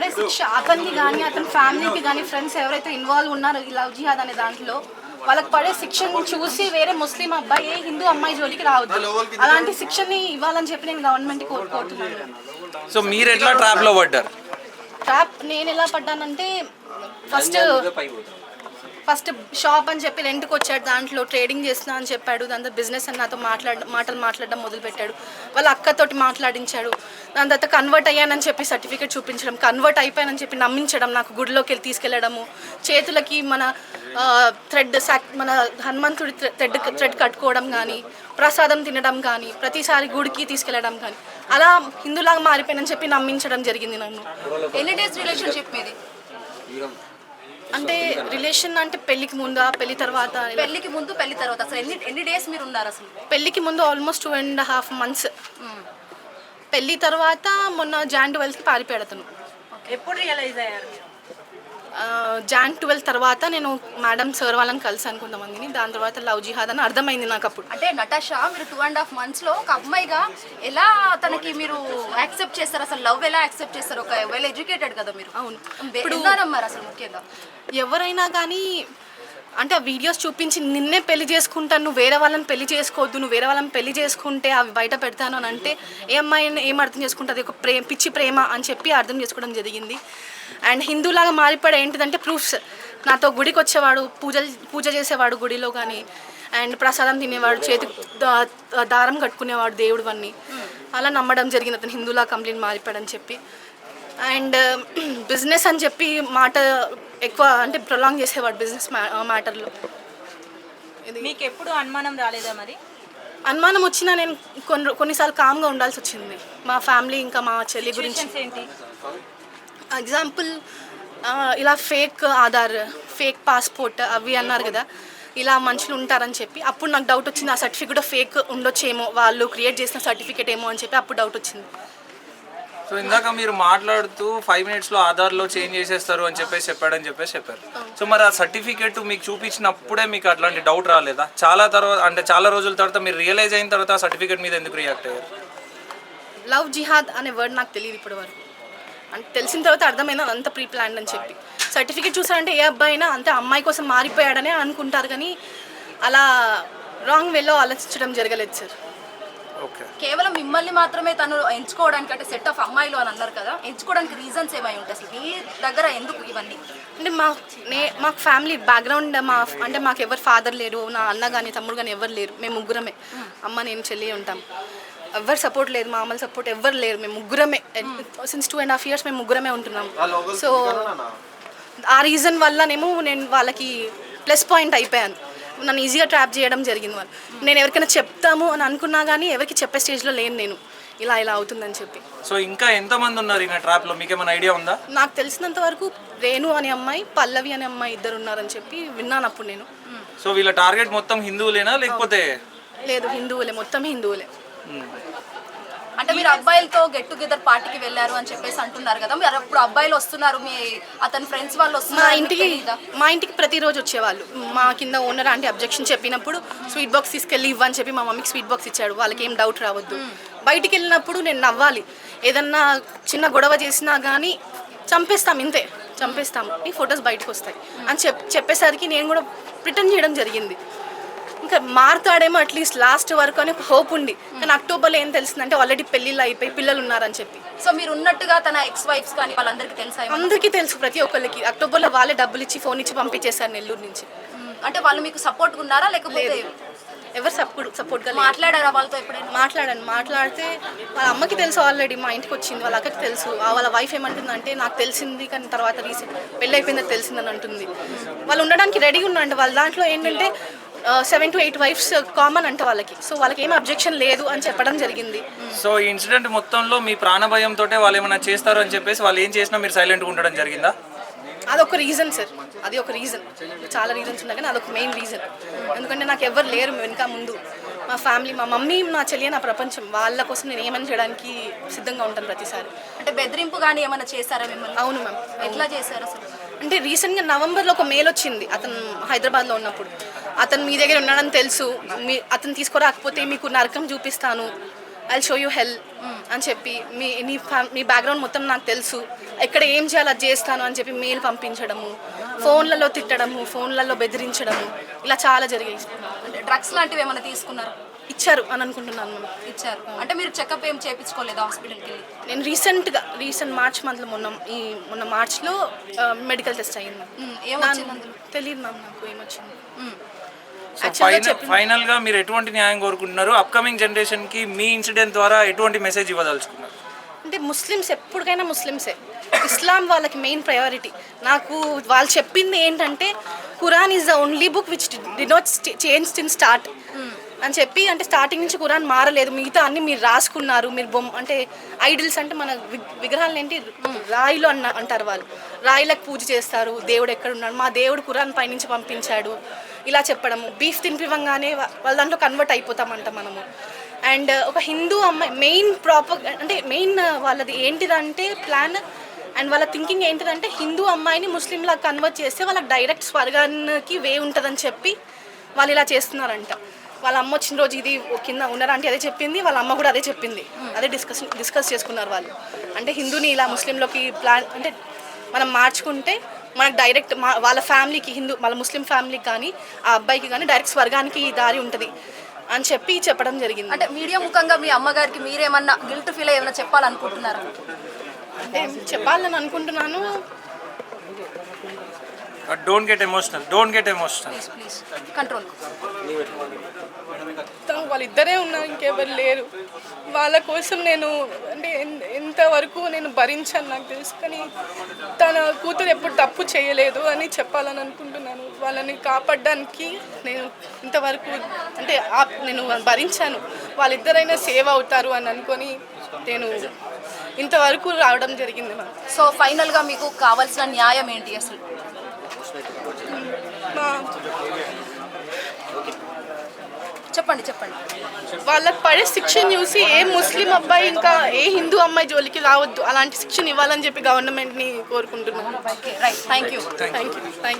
పడే శిక్ష అతనికి కానీ అతని ఫ్యామిలీకి కానీ ఫ్రెండ్స్ ఎవరైతే ఇన్వాల్వ్ ఉన్నారో ఈ లవ్ జిహాద్ అనే దాంట్లో వాళ్ళకి పడే శిక్షను చూసి వేరే ముస్లిం అబ్బాయి ఏ హిందూ అమ్మాయి జోలికి రావద్దు. అలాంటి శిక్షని ఇవ్వాలని చెప్పి నేను గవర్నమెంట్ కోరుకుంటున్నాను. సో మీరు ఎట్లా ట్రాప్ లో పడ్డారు? ట్రాప్ నేను ఎలా పడ్డానంటే ఫస్ట్ షాప్ అని చెప్పి రెంట్కి వచ్చాడు, దాంట్లో ట్రేడింగ్ చేస్తున్నా అని చెప్పాడు. దాంతో బిజినెస్ అని నాతో మాటలు మాట్లాడడం మొదలుపెట్టాడు. వాళ్ళ అక్కతోటి మాట్లాడించాడు. దాని తర్వాత కన్వర్ట్ అయ్యానని చెప్పి సర్టిఫికేట్ చూపించడం, కన్వర్ట్ అయిపోయానని చెప్పి నమ్మించడం, నాకు గుడిలోకి వెళ్ళి తీసుకెళ్ళడము, చేతులకి మన మన హనుమంతుడి థ్రెడ్ కట్టుకోవడం కానీ, ప్రసాదం తినడం కానీ, ప్రతిసారి గుడికి తీసుకెళ్ళడం కానీ, అలా హిందూలాగా మారిపోయానని చెప్పి నమ్మించడం జరిగింది నన్ను. ఎన్ని డేస్ రిలేషన్షిప్ మీది? అంటే రిలేషన్ అంటే పెళ్లికి ముందా పెళ్లి తర్వాత? పెళ్లికి ముందు పెళ్లి తర్వాత అసలు ఎన్ని డేస్ మీరు ఉన్నారు? అసలు పెళ్లికి ముందు ఆల్మోస్ట్ 2.5 months. పెళ్లి తర్వాత మొన్న Jan 12కి పారిపోయాడు అతను. ఎప్పుడు రియలైజ్ అయ్యారు? Jan 12 తర్వాత నేను మేడం సార్ వాళ్ళని కలిసాను కొంతమందిని. దాని తర్వాత లవ్ జిహాద్ అని అర్థమైంది నాకు అప్పుడు. అంటే నటాషా, మీరు 2.5 monthsలో ఒక అమ్మాయిగా ఎలా తనకి మీరు యాక్సెప్ట్ చేస్తారు? అసలు లవ్ ఎలా యాక్సెప్ట్ చేస్తారు? ఒక వెల్ ఎడ్యుకేటెడ్ కదా మీరు. అవును. ఇప్పుడు నమ్మారు అసలు ముఖ్యంగా ఎవరైనా కానీ అంటే ఆ వీడియోస్ చూపించి నిన్నే పెళ్లి చేసుకుంటాను, నువ్వు వేరే వాళ్ళని పెళ్లి చేసుకోవద్దు, నువ్వు వేరే వాళ్ళని పెళ్లి చేసుకుంటే అవి బయట పెడతాను అని అంటే ఏ అమ్మాయిని ఏం అర్థం చేసుకుంటుంది? ఒక పిచ్చి ప్రేమ అని చెప్పి అర్థం చేసుకోవడం జరిగింది. అండ్ హిందూలాగా మారిపోయాడు. ఏంటిదంటే ప్రూఫ్స్, నాతో గుడికి వచ్చేవాడు, పూజ చేసేవాడు గుడిలో కానీ, అండ్ ప్రసాదం తినేవాడు, చేతి దారం కట్టుకునేవాడు దేవుడు అన్నీ. అలా నమ్మడం జరిగింది అతను హిందూలా కంప్లీట్ మారిపోయాడని చెప్పి. అండ్ బిజినెస్ అని చెప్పి మాట ఎక్కువ అంటే ప్రొలాంగ్ చేసేవాడు బిజినెస్ మ్యాటర్లో. ఇది మీకు ఎప్పుడు అనుమానం రాలేదా? మరి అనుమానం వచ్చినా నేను కొన్నిసార్లు కామ్గా ఉండాల్సి వచ్చింది. మా ఫ్యామిలీ ఇంకా మా చెల్లి గురించి. ఏంటి ఎగ్జాంపుల్, ఇలా ఫేక్ ఆధార్, ఫేక్ పాస్పోర్ట్ అవి అన్నారు కదా, ఇలా మనుషులు ఉంటారని చెప్పి అప్పుడు నాకు డౌట్ వచ్చింది. ఆ సర్టిఫికేట్ ఫేక్ ఉండొచ్చేమో, వాళ్ళు క్రియేట్ చేసిన సర్టిఫికేట్ ఏమో అని చెప్పి అప్పుడు డౌట్ వచ్చింది. సో ఇందాక మీరు మాట్లాడుతూ 5 minutesలో ఆధార్లో చేంజ్ చేసేస్తారు అని చెప్పారు. సో మరి ఆ సర్టిఫికేట్ మీకు చూపించినప్పుడే మీకు అట్లాంటి డౌట్ రాలేదా? చాలా రోజుల తర్వాత మీరు రియలైజ్ అయిన తర్వాత ఆ సర్టిఫికేట్ మీద ఎందుకు రియాక్ట్ అయ్యారు? లవ్ జిహాద్ అనే వర్డ్ నాకు తెలియదు ఇప్పటి వరకు. అంటే తెలిసిన తర్వాత అర్థమైంది అంత ప్రీ ప్లాన్ అని చెప్పి. సర్టిఫికేట్ చూసారంటే ఏ అబ్బాయి అయినా అంతే అమ్మాయి కోసం మారిపోయాడనే అనుకుంటారు, కానీ అలా రాంగ్ వేలో ఆలోచించడం జరగలేదు సార్. కేవలం మిమ్మల్ని మాత్రమే తను ఎంచుకోవడానికి, అంటే సెట్ ఆఫ్ అమ్మాయిలు అని అన్నారు కదా, ఎంచుకోవడానికి రీజన్స్ ఏమై ఉంటాయి అసలు ఈ దగ్గర? ఎందుకు ఇవన్నీ? అంటే మాకు ఫ్యామిలీ బ్యాక్గ్రౌండ్, అంటే మాకు ఎవరు ఫాదర్ లేరు, నా అన్న కానీ తమ్ముడు కానీ ఎవరు లేరు. మేము ముగ్గురమే, అమ్మ నేను చెల్లి ఉంటాం. ఎవరు సపోర్ట్ లేదు, మామూలు సపోర్ట్ ఎవరు లేరు. మేము ముగ్గురమే సిన్స్ 2.5 years మేము ముగ్గురమే ఉంటున్నాం. సో ఆ రీజన్ వల్లనేమో నేను వాళ్ళకి ప్లస్ పాయింట్ అయిపోయాను. నన్ను ఈజీగా ట్రాప్ చేయడం జరిగింది వాళ్ళు. నేను ఎవరికైనా చెప్తాము అని అనుకున్నా కానీ ఎవరికి చెప్పే స్టేజ్లో లేను నేను, ఇలా అవుతుందని చెప్పి. సో ఇంకా ఎంతమంది ఉన్నారు ఈ ట్రాప్లో, మీకు ఏమైనా ఐడియా ఉందా? నాకు తెలిసినంత వరకు రేణు అనే అమ్మాయి, పల్లవి అనే అమ్మాయి ఇద్దరు ఉన్నారని చెప్పి విన్నాను అప్పుడు నేను. సో వీళ్ళ టార్గెట్ మొత్తం హిందువులేనా లేకపోతే? లేదు, హిందువులే, మొత్తం హిందువులే. అంటే మీరు అబ్బాయిలతో గెట్ టుగెదర్ పార్టీకి వెళ్ళారు అని చెప్పేసి అంటున్నారు కదా, మీరు అప్పుడు అబ్బాయిలు వస్తున్నారు, మీ అతని ఫ్రెండ్స్ వాళ్ళు వస్తున్నారు మా ఇంటికి ప్రతిరోజు వచ్చేవాళ్ళు. మా కింద ఓనర్ అంటే అబ్జెక్షన్ చెప్పినప్పుడు స్వీట్ బాక్స్ తీసుకెళ్ళి ఇవ్వని చెప్పి మా మమ్మీకి స్వీట్ బాక్స్ ఇచ్చాడు. వాళ్ళకి ఏం డౌట్ రావద్దు. బయటికి వెళ్ళినప్పుడు నేను నవ్వాలి, ఏదన్నా చిన్న గొడవ చేసినా కానీ చంపేస్తాం, ఇంతే చంపేస్తాం, ఈ ఫొటోస్ బయటకు వస్తాయి అని చెప్పేసరికి నేను కూడా ప్రిటర్న్ చేయడం జరిగింది. ఇంకా మారుతాడేమో అట్లీస్ట్ లాస్ట్ వరకు అని హోప్ ఉంది. కానీ అక్టోబర్లో ఏం తెలిసిందంటే ఆల్రెడీ పెళ్ళిళ్ళు అయిపోయి పిల్లలు ఉన్నారని చెప్పి. సో మీరు ఉన్నట్టుగా తన ఎక్స్ వైఫ్స్ కానీ వాళ్ళందరికీ తెలుసా? అందరికీ తెలుసు, ప్రతి ఒక్కరికి. అక్టోబర్లో వాళ్ళే డబ్బులు ఇచ్చి ఫోన్ ఇచ్చి పంపించేశారు నెల్లూరు నుంచి. అంటే వాళ్ళు మీకు సపోర్ట్ ఉన్నారా లేకపోతే ఎవరు సపోర్ట్గా మాట్లాడారా వాళ్ళతో? ఎప్పుడైనా మాట్లాడితే వాళ్ళ అమ్మకి తెలుసు, ఆల్రెడీ మా ఇంటికి వచ్చింది, వాళ్ళ అక్కకి తెలుసు. వాళ్ళ వైఫ్ ఏమంటుందంటే నాకు తెలిసింది కానీ తర్వాత రీసెంట్ పెళ్ళి అయిపోయిందని తెలిసిందని అంటుంది. వాళ్ళు ఉండడానికి రెడీగా ఉన్నారంటే వాళ్ళ దాంట్లో ఏంటంటే 7 to 8 wives కామన్ అంటే వాళ్ళకి. సో వాళ్ళకి ఏం అబ్జెక్షన్ లేదు అని చెప్పడం జరిగింది. సో ఈ ఇన్సిడెంట్ మొత్తంలో మీ ప్రాణభయంతో వాళ్ళు ఏమైనా చేస్తారు అని చెప్పేసి వాళ్ళు ఏం చేసినా మీరు సైలెంట్గా ఉండడం జరిగిందా? అదొక రీజన్ సార్, అది ఒక రీజన్. చాలా రీజన్స్ ఉన్నాయి కానీ అదొక మెయిన్ రీజన్. ఎందుకంటే నాకు ఎవరు లేరు వెనుక ముందు. మా ఫ్యామిలీ, మా మమ్మీ, నా చెల్లి, నా ప్రపంచం. వాళ్ళ కోసం నేను ఏమైనా చేయడానికి సిద్ధంగా ఉంటాను ప్రతిసారి. అంటే బెదిరింపు కానీ ఏమైనా చేశారా మిమ్మల్ని? అవును మ్యామ్. ఎట్లా చేశారు అసలు? అంటే రీసెంట్గా నవంబర్లో ఒక మెయిల్ వచ్చింది. అతను హైదరాబాద్లో ఉన్నప్పుడు, అతను మీ దగ్గర ఉన్నాడని తెలుసు, అతను తీసుకురాకపోతే మీకు నరకం చూపిస్తాను ఐ షో యూ హెల్ అని చెప్పి మీ బ్యాక్గ్రౌండ్ మొత్తం నాకు తెలుసు, ఎక్కడ ఏం చేయాలో అది చేస్తాను అని చెప్పి మెయిల్ పంపించడము, ఫోన్లలో తిట్టడము, ఫోన్లలో బెదిరించడము, ఇలా చాలా జరిగాయి. అంటే డ్రగ్స్ లాంటివి ఏమైనా తీసుకున్నారు? ఇచ్చారు అని అనుకుంటున్నాను మేము. ఇచ్చారు అంటే మీరు చెకప్ ఏం చేయించుకోలేదు హాస్పిటల్కి వెళ్ళి? నేను రీసెంట్ మార్చ్ మంత్లో మొన్న మార్చ్లో మెడికల్ టెస్ట్ అయ్యింది. ఏమొచ్చింది అందులో? తెలియదు మ్యామ్ నాకు ఏమొచ్చింది. సో ఫైనల్ గా మీరు ఎటువంటి న్యాయం కోరుకుంటున్నారు? అప్కమింగ్ జనరేషన్ కి మీ ఇన్సిడెంట్ ద్వారా ఎటువంటి మెసేజ్ ఇవ్వదలుచుకున్నారు? అంటే ముస్లిమ్స్ ఎప్పటికైనా ముస్లిమ్సే, ఇస్లాం వాళ్ళకి మెయిన్ ప్రయారిటీ. నాకు వాళ్ళు చెప్పింది ఏంటంటే Quran is the only book which did not change in start అని చెప్పి, అంటే స్టార్టింగ్ నుంచి ఖురాన్ మారలేదు, మిగతా అన్ని మీరు రాసుకున్నారు, మీరు అంటే ఐడిల్స్ అంటే మన విగ్రహాలు ఏంటి రాయిలు అంటారు వాళ్ళు, రాయిలకు పూజ చేస్తారు, దేవుడు ఎక్కడ ఉన్నాడు, మా దేవుడు ఖురాన్ పైనుంచి పంపించాడు, ఇలా చెప్పడము. బీఫ్ తినిపివ్వగానే వాళ్ళ దాంట్లో కన్వర్ట్ అయిపోతామంట మనము. అండ్ ఒక హిందూ అమ్మాయి మెయిన్ వాళ్ళది ఏంటిదంటే ప్లాన్ అండ్ వాళ్ళ థింకింగ్ ఏంటిదంటే హిందూ అమ్మాయిని ముస్లింలా కన్వర్ట్ చేస్తే వాళ్ళకి డైరెక్ట్ స్వర్గానికి వే ఉంటుందని చెప్పి వాళ్ళు ఇలా చేస్తున్నారంట. వాళ్ళ అమ్మ వచ్చిన రోజు ఇది కింద ఉన్నారంటే అదే చెప్పింది, వాళ్ళ అమ్మ కూడా అదే చెప్పింది, అదే డిస్కస్ చేసుకున్నారు వాళ్ళు. అంటే హిందూని ఇలా ముస్లింలోకి ప్లాన్ అంటే మనం మార్చుకుంటే మనకు డైరెక్ట్ వాళ్ళ ఫ్యామిలీకి వాళ్ళ ముస్లిం ఫ్యామిలీకి కానీ ఆ అబ్బాయికి కానీ డైరెక్ట్ స్వర్గానికి దారి ఉంటుంది అని చెప్పి చెప్పడం జరిగింది. అంటే మీడియా ముఖంగా మీ అమ్మగారికి మీరేమన్నా గిల్ట్ ఫీల్ ఏమైనా చెప్పాలనుకుంటున్నారా? అంటే చెప్పాలని అనుకుంటున్నాను. Don't get emotional please control. వాళ్ళిద్దరే ఉన్నారు, ఇంకెవరు లేరు. వాళ్ళ కోసం నేను అంటే ఎంతవరకు నేను భరించాను నాకు తెలుసు, కానీ తన కూతురు ఎప్పుడు తప్పు చేయలేదు అని చెప్పాలని అనుకుంటున్నాను. వాళ్ళని కాపాడడానికి నేను ఇంతవరకు అంటే నేను భరించాను, వాళ్ళిద్దరైనా సేవ్ అవుతారు అని అనుకొని నేను ఇంతవరకు రావడం జరిగింది. సో ఫైనల్గా మీకు కావాల్సిన న్యాయం ఏంటి అసలు? చెప్పండి. వాళ్ళకి పడే శిక్షను చూసి ఏ ముస్లిం అబ్బాయి ఇంకా ఏ హిందూ అమ్మాయి జోలికి రావద్దు, అలాంటి శిక్షణ ఇవ్వాలని చెప్పి గవర్నమెంట్ని కోరుకుంటున్నాను. Right, thank you.